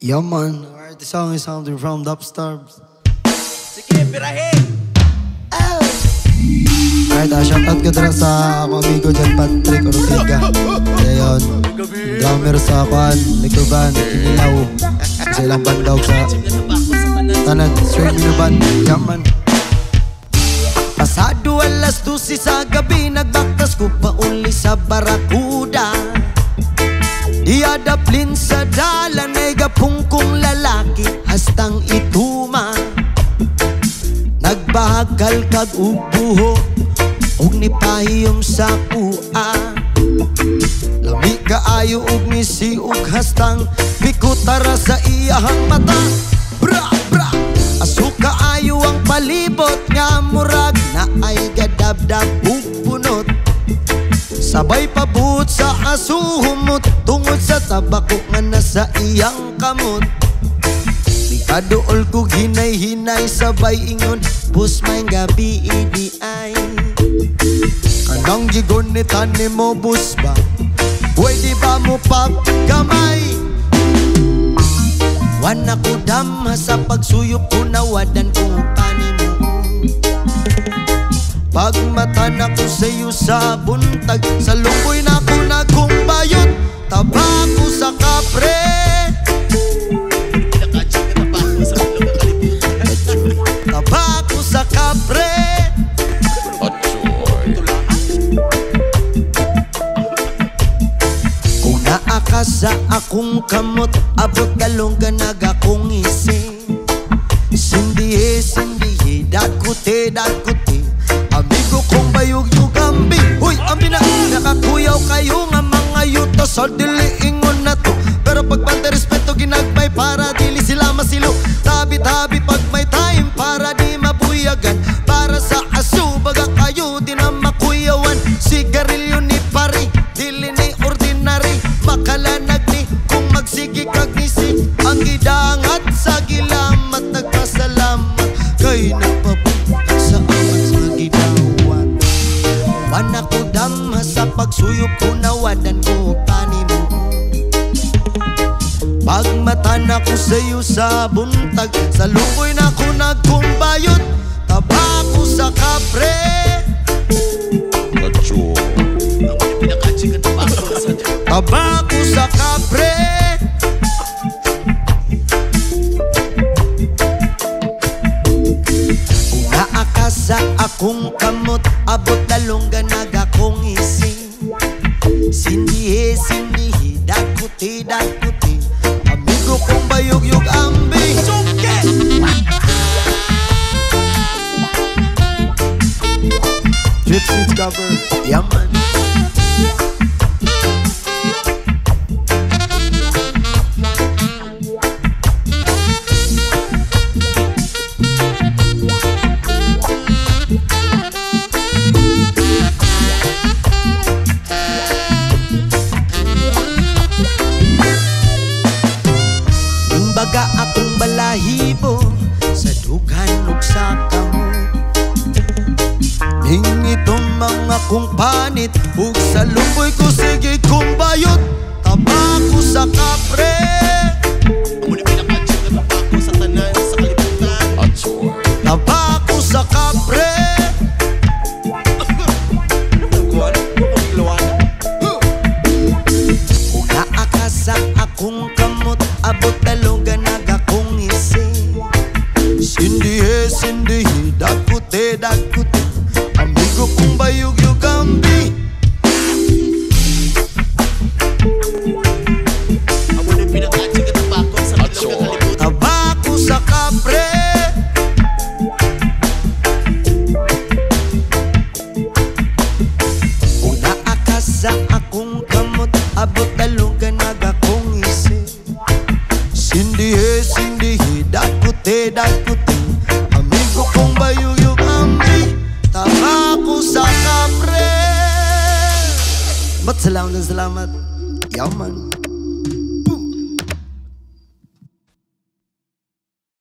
Yeah man, alright, the song is something from Dubstarbs. Sige, pirahin! Alright, shoutout ko dira sa akong amigo dyan, Patrick Ortega. Kaya yun, drummer sa Kwan, Likuban, Kinilaw. Sa ilang bandaw sa Tanan, straight minuban. Yeah man. Pasado alas 12 sa gabi, nagbaktas ko pa uli sa Barakuda. Di adaplin sa dalan ay gapungkong lalaki hastang ituma. Nagbahagal kag ubuho ug nipahiyom sa kuha. Lami kaayo ug misiug hastang pikutara sa iyahang mata. Bra bra, asuka ayo ang palibot nga murag na ay gadabdab ug punot. Sabay pabuot sa asuhumot tungod sa tabako nga nasa iyang kamot. Kaduol ko hinay-hinay sabay ingon, bus may gabi idi ay. Kanang gigunitan ni mo bus ba? Pwede ba mo pagkamay? Wana ko dama sa pagsuyok ko nawadan kong kanimo. Pagmata na ko sa iyo sa buntag, sa lukoy na ko nagkumbayot. Tabako sa kapre, tabako sa kapre. Kung naaka sa akong kamot, abot galong ganag akong ising. Sindihe, sindihe, dakuti, dakuti. Amigo kong bayug-yug ambi. Uy, ambi na, nakakuyaw kayo nga mga yuto. So diliingon na to, pero pagbante respeto ginagpay para dili sila masilo. Tabi-tabi pag may time para di mabuyagan. Para sa aso, baga kayo di na makuyawan. Sigarilyo ni pari, dili ni ordinary. Makalanag ni kung magsigi kag nisi. Ang gidangat sa gilamat, nagpasalamat kay nagpabuhat sa amat sa gidawat. Wana ko dama sa pagsuyok ko nawadan ko kanimo. Pagmata na ko sa iyo sa buntag, sa lukoy na ko nagkumbayot. Tabako sa kapre, tabako sa kapre. Kung naaka sa akong kamot, abot dalong ganag akong ising. Sindihe, sindihe, dakuti, dakuti. Amigo kong bayug-yug ambi. Drip Seeds cover. Yeah man. Imbaga akong balahibo sa dughan ug sa kamot. Ning itong mga kong panit ug sa lumboy ko sige kong bayot. Tabako sa kapre, Muli pinakachik na tabako sa tanan sa kalibutan. tabako sa kapre. Kung naaka sa akong kamot, abot dalong ganag akong ising. Sindihe, sindihe, dakuti, dakuti. Amigo kong bayug-yug ambi. Muli pinakachik na tabako sa kalibutan. Tabako sa kapre, kung naaka sa akong kamot, abot dalong ganag akong ising. Sindihe, sindihe, dakuti, dakuti. Amigo kong bayug-yug ambi. Tabako sa kapre. Salamat. Yaman.